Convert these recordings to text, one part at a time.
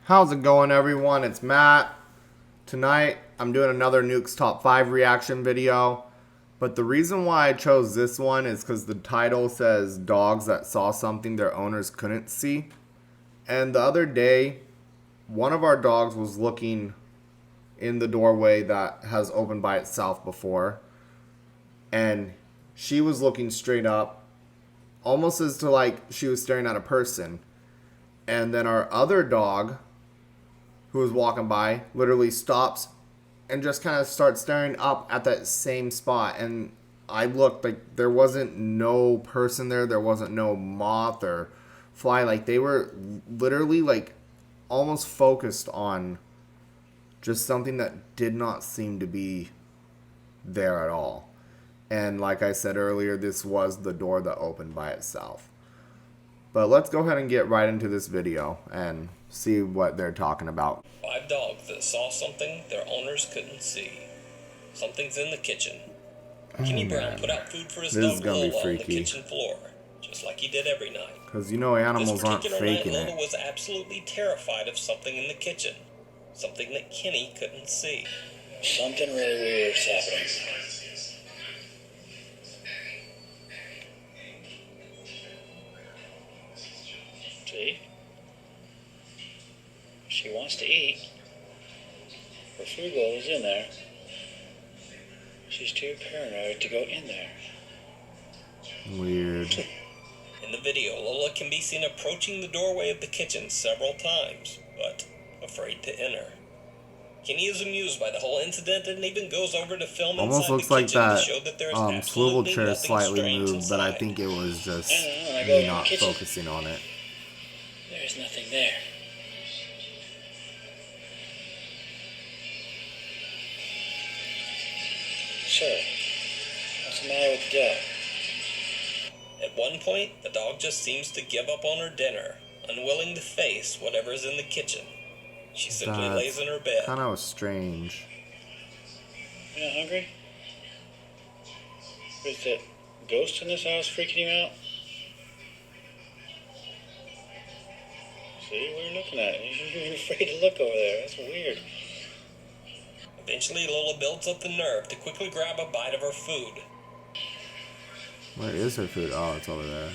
How's it going, everyone? It's Matt. Tonight, I'm doing another Nuke's Top 5 reaction video. But the reason why I chose this one is because the title says dogs that saw something their owners couldn't see. And the other day, one of our dogs was looking in the doorway that has opened by itself before. And she was looking straight up, almost as to like she was staring at a person. And then our other dog, who was walking by, literally stops and just kind of starts staring up at that same spot. And I looked, like, there wasn't no person there. There wasn't no moth or fly. Like, they were literally, like, almost focused on just something that did not seem to be there at all. And like I said earlier, this was the door that opened by itself. But let's go ahead and get right into this video and see what they're talking about. 5 dogs that saw something their owners couldn't see. Something's in the kitchen. Kenny Brown put out food for his dog Lola on the kitchen floor, just like he did every night. Because you know animals aren't faking Lola it. was absolutely terrified of something in the kitchen. Something that Kenny couldn't see. Something really weird is happening. See? She wants to eat. Her food bowl is in there. She's too paranoid to go in there. Weird. In the video, Lola can be seen approaching the doorway of the kitchen several times, but afraid to enter. Kenny is amused by the whole incident and even goes over to film almost inside looks the like kitchen that, to show that there is swivel absolutely chair nothing slightly strange moved, but I inside. think it was just I go me in the not kitchen. focusing on it. There's nothing there. Sir, what's the matter with the dog? At one point, the dog just seems to give up on her dinner, unwilling to face whatever's in the kitchen. She simply lays in her bed. Kind of strange. You're not hungry? Is that ghost in this house freaking you out? See what you're looking at? You're afraid to look over there. That's weird. Eventually, Lola builds up the nerve to quickly grab a bite of her food. Where is her food? Oh, it's over there.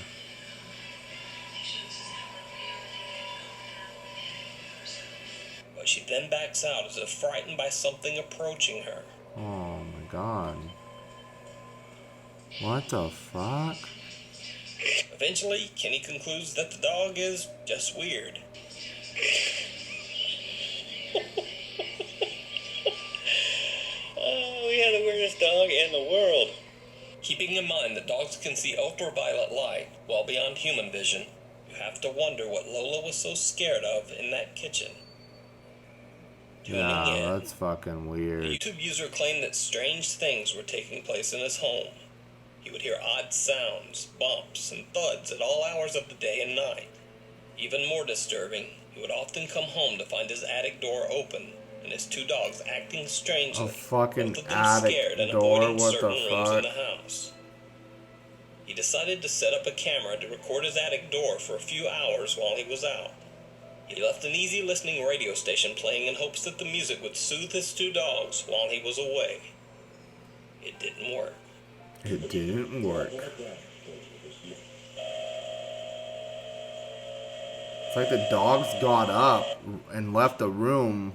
But she then backs out as if frightened by something approaching her. Oh my god. What the fuck? Eventually, Kenny concludes that the dog is just weird. Oh, we have the weirdest dog in the world. Keeping in mind that dogs can see ultraviolet light well beyond human vision, you have to wonder what Lola was so scared of in that kitchen. Yeah, that's fucking The weird. YouTube user claimed that strange things were taking place in his home. He would hear odd sounds, bumps, and thuds at all hours of the day and night. Even more disturbing, he would often come home to find his attic door open and his 2 dogs acting strangely. A fucking both of them attic scared and door? avoiding What certain the rooms in fuck? the house. He decided to set up a camera to record his attic door for a few hours while he was out. He left an easy listening radio station playing in hopes that the music would soothe his 2 dogs while he was away. It didn't work. It didn't work. It's like the dogs got up and left the room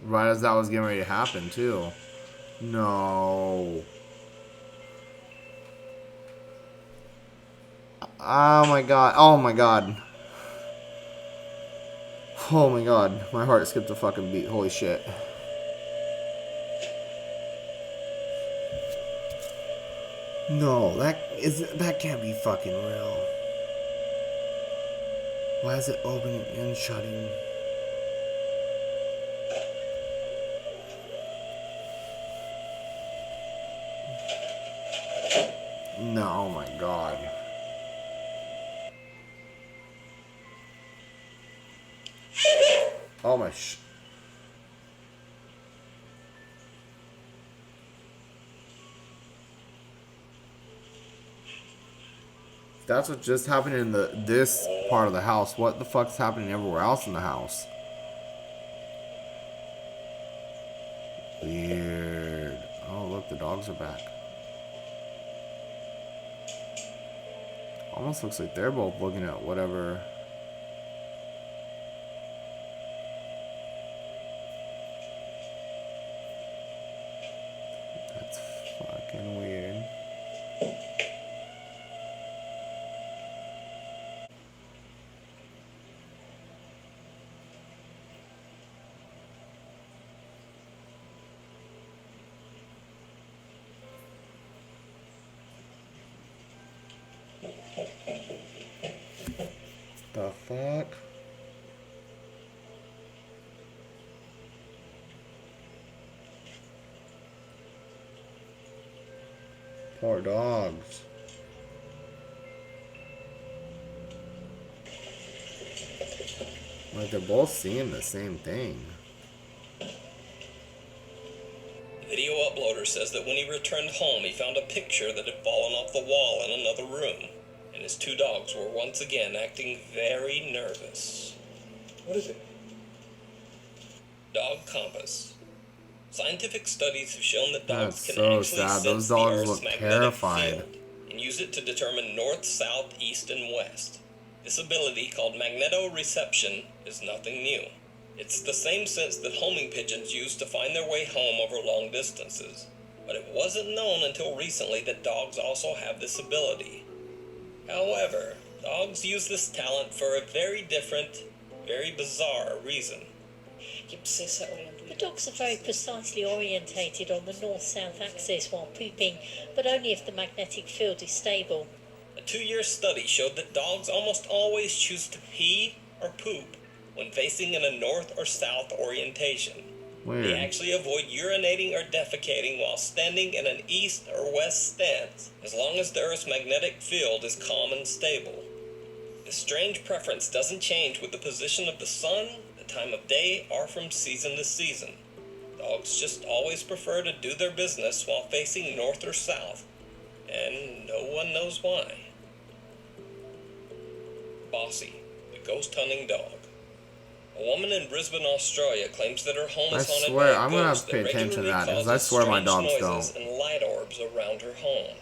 right as that was getting ready to happen, too. No. Oh my god. Oh my god. Oh my god. My heart skipped a fucking beat. Holy shit. No, that can't be fucking real. Why is it opening and shutting? No, oh my god. Oh my That's what just happened in this part of the house. What the fuck's happening everywhere else in the house? Weird. Oh, look, the dogs are back. Almost looks like they're both looking at whatever. That's fucking weird. The fuck? Poor dogs. Like they're both seeing the same thing. The video uploader says that when he returned home, he found a picture that had fallen off the wall in another room, and his two dogs were once again acting very nervous. What is it? Dog compass. Scientific studies have shown that dogs That's can so actually sad. sense Those the dogs Earth's look magnetic terrified. field and use it to determine north, south, east, and west. This ability, called magnetoreception, is nothing new. It's the same sense that homing pigeons use to find their way home over long distances. But it wasn't known until recently that dogs also have this ability. However, dogs use this talent for a very different, very bizarre reason. The dogs are very precisely orientated on the north-south axis while pooping, but only if the magnetic field is stable. A 2-year study showed that dogs almost always choose to pee or poop when facing in a north or south orientation. They Weird. actually avoid urinating or defecating while standing in an east or west stance, as long as the Earth's magnetic field is calm and stable. This strange preference doesn't change with the position of the sun, the time of day, or from season to season. Dogs just always prefer to do their business while facing north or south, and no one knows why. Bossy, the ghost hunting dog. A woman in Brisbane, Australia claims that her home is I haunted swear, by a I'm gonna have ghost to pay that attention to regularly that, 'cause I causes swear my strange dogs noises don't. and light orbs around her home.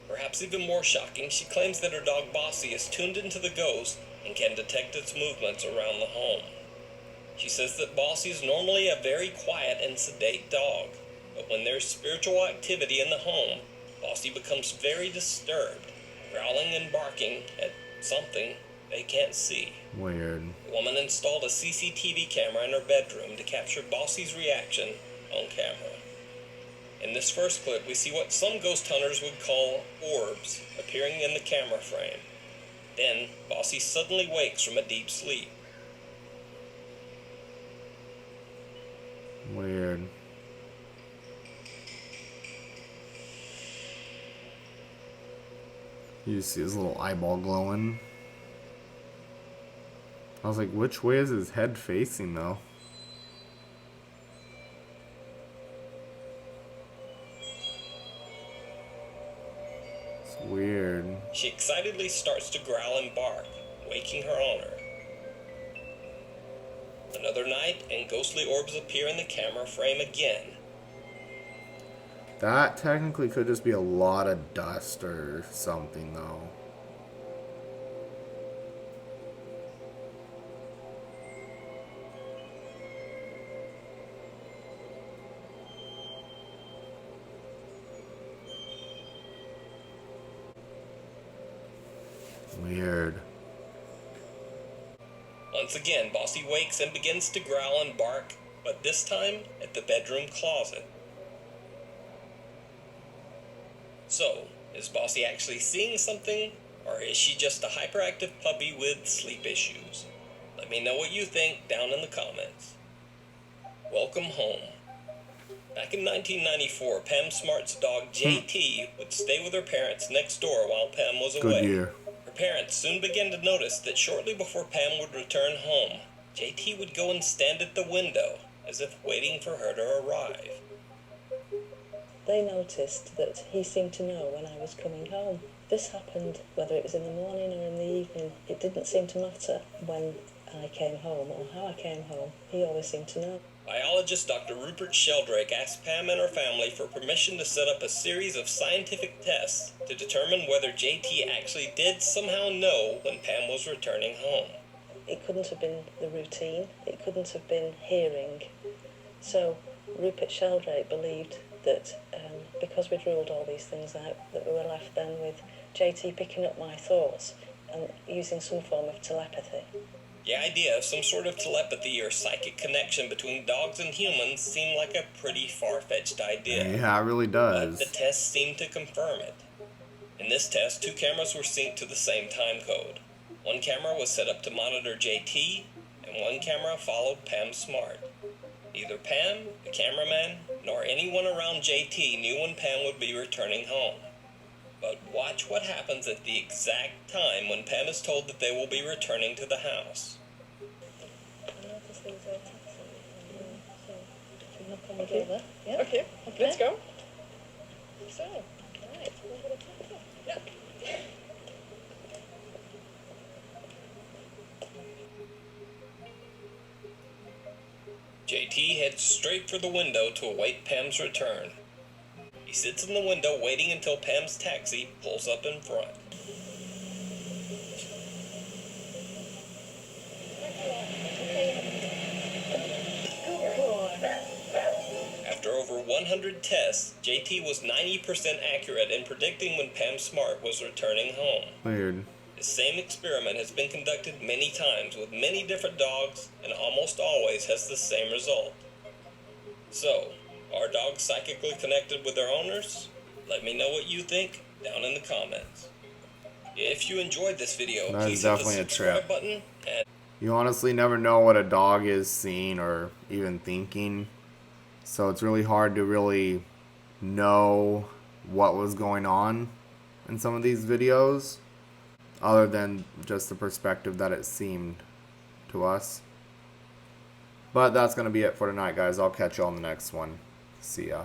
Perhaps even more shocking, she claims that her dog Bossy is tuned into the ghost and can detect its movements around the home. She says that Bossy is normally a very quiet and sedate dog, but when there's spiritual activity in the home, Bossy becomes very disturbed, growling and barking at something they can't see. Weird. The woman installed a CCTV camera in her bedroom to capture Bossy's reaction on camera. In this first clip, we see what some ghost hunters would call orbs appearing in the camera frame. Then, Bossy suddenly wakes from a deep sleep. Weird. You see his little eyeball glowing. I was like, which way is his head facing though? It's weird. She excitedly starts to growl and bark, waking her owner. Another night, and ghostly orbs appear in the camera frame again. That technically could just be a lot of dust or something though. Weird. Once again, Bossy wakes and begins to growl and bark, but this time at the bedroom closet. So, is Bossy actually seeing something, or is she just a hyperactive puppy with sleep issues? Let me know what you think down in the comments. Welcome home. Back in 1994, Pam Smart's dog JT would stay with her parents next door while Pam was away. Good year. Her parents soon began to notice that shortly before Pam would return home, JT would go and stand at the window, as if waiting for her to arrive. They noticed that he seemed to know when I was coming home. This happened whether it was in the morning or in the evening. It didn't seem to matter when I came home or how I came home, he always seemed to know. Biologist Dr. Rupert Sheldrake asked Pam and her family for permission to set up a series of scientific tests to determine whether JT actually did somehow know when Pam was returning home. It couldn't have been the routine, it couldn't have been hearing. So Rupert Sheldrake believed that because we'd ruled all these things out, that we were left then with JT picking up my thoughts and using some form of telepathy. The idea of some sort of telepathy or psychic connection between dogs and humans seemed like a pretty far-fetched idea. Yeah, it really does. But the test seemed to confirm it. In this test, 2 cameras were synced to the same time code. One camera was set up to monitor JT, and one camera followed Pam Smart. Neither Pam, the cameraman, nor anyone around JT knew when Pam would be returning home. But watch what happens at the exact time when Pam is told that they will be returning to the house. Okay. Yeah. Okay, let's go. So, right. Yeah. JT heads straight for the window to await Pam's return. He sits in the window waiting until Pam's taxi pulls up in front. After over 100 tests, JT was 90% accurate in predicting when Pam Smart was returning home. Weird. The same experiment has been conducted many times with many different dogs and almost always has the same result. So, are dogs psychically connected with their owners? Let me know what you think down in the comments. If you enjoyed this video, That is please hit the definitely a subscribe trip. button and You honestly never know what a dog is seeing or even thinking. So it's really hard to really know what was going on in some of these videos, other than just the perspective that it seemed to us. But that's going to be it for tonight, guys. I'll catch you on the next one. See ya.